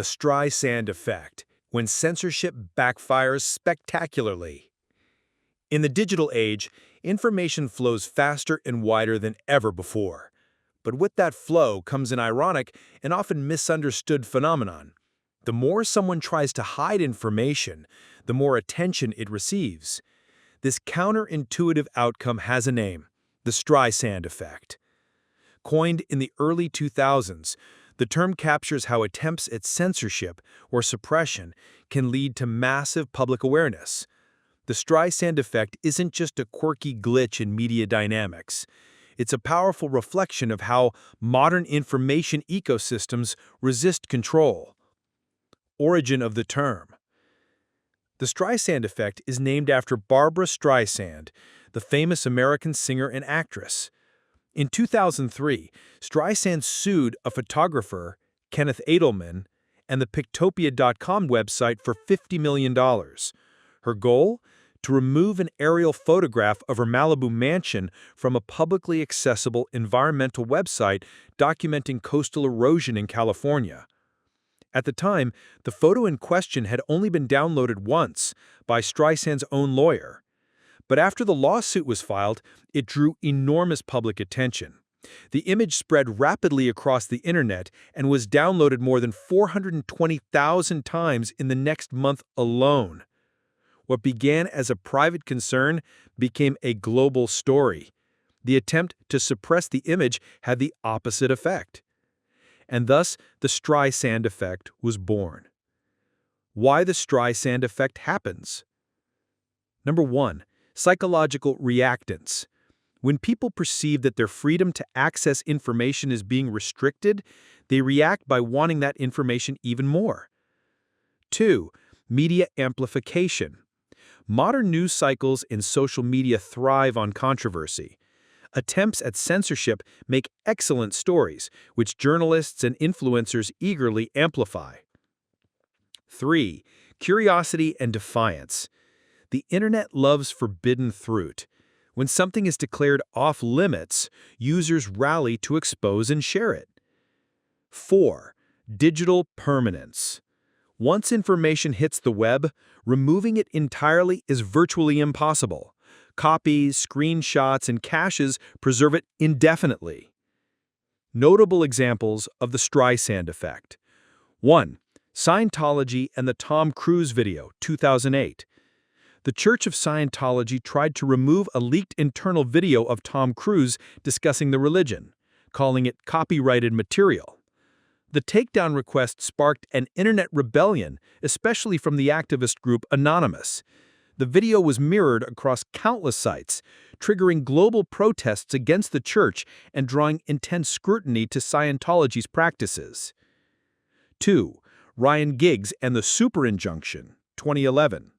The Streisand Effect, when censorship backfires spectacularly. In the digital age, information flows faster and wider than ever before. But with that flow comes an ironic and often misunderstood phenomenon. The more someone tries to hide information, the more attention it receives. This counterintuitive outcome has a name: the Streisand Effect. Coined in the early 2000s, the term captures how attempts at censorship or suppression can lead to massive public awareness. The Streisand Effect isn't just a quirky glitch in media dynamics. It's a powerful reflection of how modern information ecosystems resist control. Origin of the term. The Streisand Effect is named after Barbra Streisand, the famous American singer and actress. In 2003, Streisand sued a photographer, Kenneth Edelman, and the Pictopia.com website for $50 million. Her goal? To remove an aerial photograph of her Malibu mansion from a publicly accessible environmental website documenting coastal erosion in California. At the time, the photo in question had only been downloaded once by Streisand's own lawyer. But after the lawsuit was filed, it drew enormous public attention. The image spread rapidly across the internet and was downloaded more than 420,000 times in the next month alone. What began as a private concern became a global story. The attempt to suppress the image had the opposite effect. And thus, the Streisand Effect was born. Why the Streisand Effect happens? Number 1. Psychological reactance. When people perceive that their freedom to access information is being restricted, they react by wanting that information even more. 2. Media amplification. Modern news cycles and social media thrive on controversy. Attempts at censorship make excellent stories, which journalists and influencers eagerly amplify. 3. Curiosity and defiance. The internet loves forbidden fruit. When something is declared off-limits, users rally to expose and share it. 4. Digital permanence. Once information hits the web, removing it entirely is virtually impossible. Copies, screenshots, and caches preserve it indefinitely. Notable examples of the Streisand Effect. 1. Scientology and the Tom Cruise video, 2008. The Church of Scientology tried to remove a leaked internal video of Tom Cruise discussing the religion, calling it copyrighted material. The takedown request sparked an internet rebellion, especially from the activist group Anonymous. The video was mirrored across countless sites, triggering global protests against the church and drawing intense scrutiny to Scientology's practices. 2. Ryan Giggs and the Super Injunction, 2011.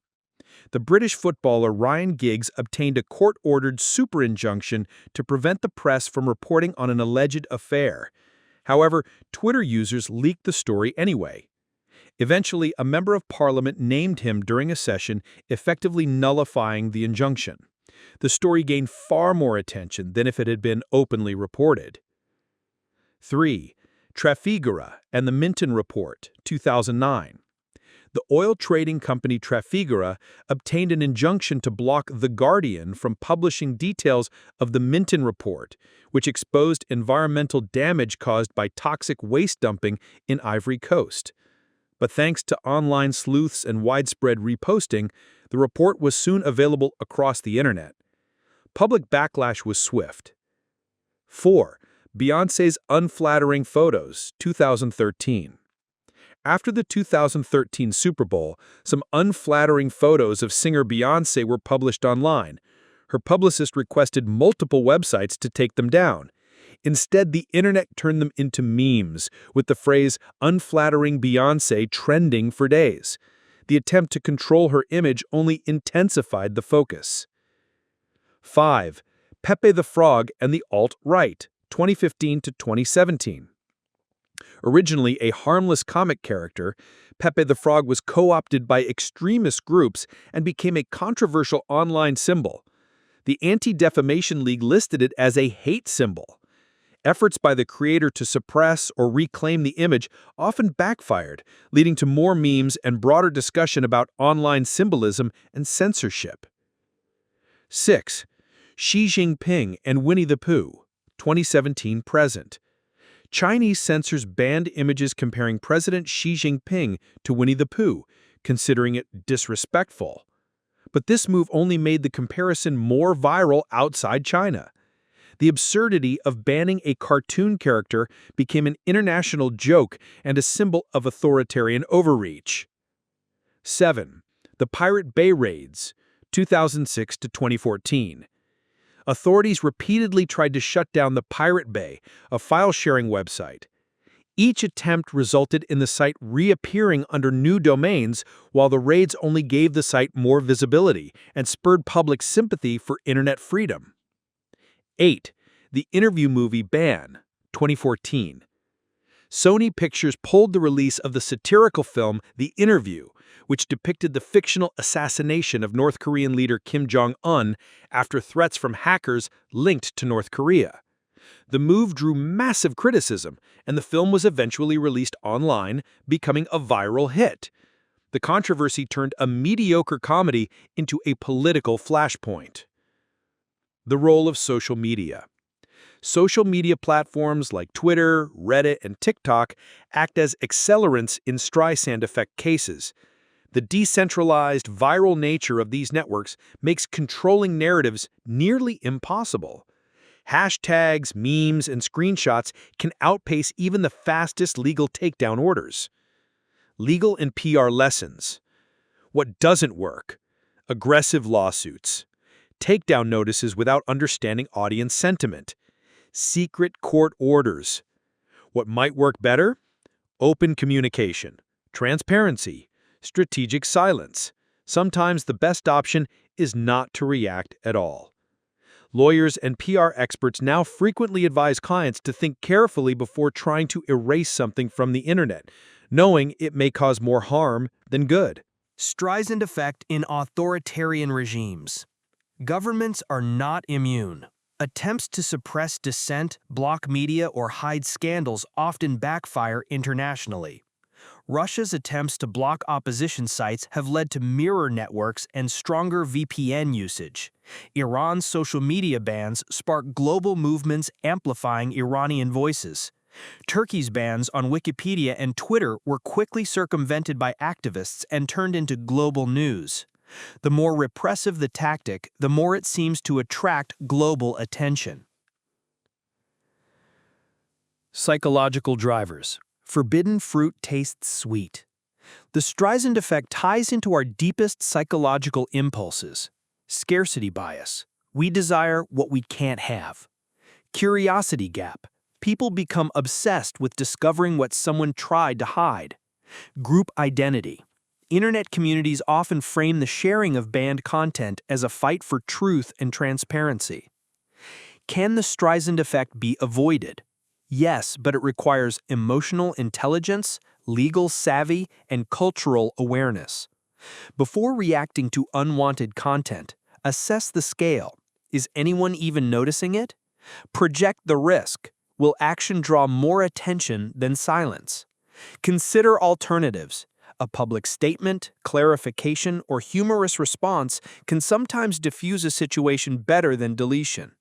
The British footballer Ryan Giggs obtained a court-ordered super injunction to prevent the press from reporting on an alleged affair. However, Twitter users leaked the story anyway. Eventually, a member of parliament named him during a session, effectively nullifying the injunction. The story gained far more attention than if it had been openly reported. 3. Trafigura and the Minton Report, 2009. The oil trading company Trafigura obtained an injunction to block The Guardian from publishing details of the Minton Report, which exposed environmental damage caused by toxic waste dumping in Ivory Coast. But thanks to online sleuths and widespread reposting, the report was soon available across the internet. Public backlash was swift. 4. Beyoncé's unflattering photos, 2013. After the 2013 Super Bowl, some unflattering photos of singer Beyoncé were published online. Her publicist requested multiple websites to take them down. Instead, the internet turned them into memes, with the phrase "unflattering Beyoncé" trending for days. The attempt to control her image only intensified the focus. 5. Pepe the Frog and the Alt-Right, 2015 to 2017. Originally a harmless comic character, Pepe the Frog was co-opted by extremist groups and became a controversial online symbol. The Anti-Defamation League listed it as a hate symbol. Efforts by the creator to suppress or reclaim the image often backfired, leading to more memes and broader discussion about online symbolism and censorship. 6. Xi Jinping and Winnie the Pooh, 2017 present. Chinese censors banned images comparing President Xi Jinping to Winnie the Pooh, considering it disrespectful. But this move only made the comparison more viral outside China. The absurdity of banning a cartoon character became an international joke and a symbol of authoritarian overreach. 7. The Pirate Bay Raids, 2006 to 2014. Authorities repeatedly tried to shut down the Pirate Bay, a file-sharing website. Each attempt resulted in the site reappearing under new domains, while the raids only gave the site more visibility and spurred public sympathy for internet freedom. 8. The Interview Movie Ban, 2014. Sony Pictures pulled the release of the satirical film The Interview, which depicted the fictional assassination of North Korean leader Kim Jong-un after threats from hackers linked to North Korea. The move drew massive criticism, and the film was eventually released online, becoming a viral hit. The controversy turned a mediocre comedy into a political flashpoint. The role of social media. Social media platforms like Twitter, Reddit, and TikTok act as accelerants in Streisand Effect cases. The decentralized, viral nature of these networks makes controlling narratives nearly impossible. Hashtags, memes, and screenshots can outpace even the fastest legal takedown orders. Legal and PR lessons. What doesn't work? Aggressive lawsuits. Takedown notices without understanding audience sentiment. Secret court orders. What might work better? Open communication, transparency, strategic silence. Sometimes the best option is not to react at all. Lawyers and PR experts now frequently advise clients to think carefully before trying to erase something from the internet, knowing it may cause more harm than good. Streisand Effect in authoritarian regimes. Governments are not immune. Attempts to suppress dissent, block media, or hide scandals often backfire internationally. Russia's attempts to block opposition sites have led to mirror networks and stronger VPN usage. Iran's social media bans spark global movements amplifying Iranian voices. Turkey's bans on Wikipedia and Twitter were quickly circumvented by activists and turned into global news. The more repressive the tactic, the more it seems to attract global attention. Psychological drivers. Forbidden fruit tastes sweet. The Streisand effect ties into our deepest psychological impulses. Scarcity bias. We desire what we can't have. Curiosity gap. People become obsessed with discovering what someone tried to hide. Group identity. Internet communities often frame the sharing of banned content as a fight for truth and transparency. Can the Streisand effect be avoided? Yes, but it requires emotional intelligence, legal savvy, and cultural awareness. Before reacting to unwanted content, assess the scale. Is anyone even noticing it? Project the risk. Will action draw more attention than silence? Consider alternatives. A public statement, clarification, or humorous response can sometimes diffuse a situation better than deletion.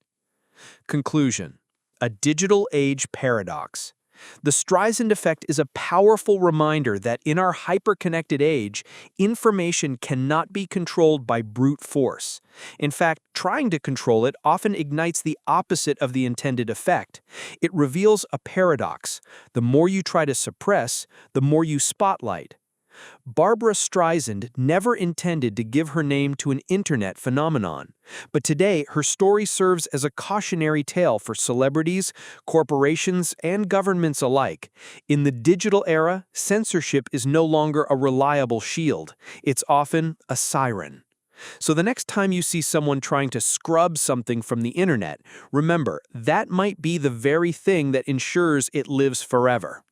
Conclusion. A digital age paradox. The Streisand effect is a powerful reminder that in our hyper-connected age, information cannot be controlled by brute force. In fact, trying to control it often ignites the opposite of the intended effect. It reveals a paradox. The more you try to suppress, the more you spotlight. Barbra Streisand never intended to give her name to an internet phenomenon, but today her story serves as a cautionary tale for celebrities, corporations, and governments alike. In the digital era, censorship is no longer a reliable shield. It's often a siren. So the next time you see someone trying to scrub something from the internet, remember that might be the very thing that ensures it lives forever.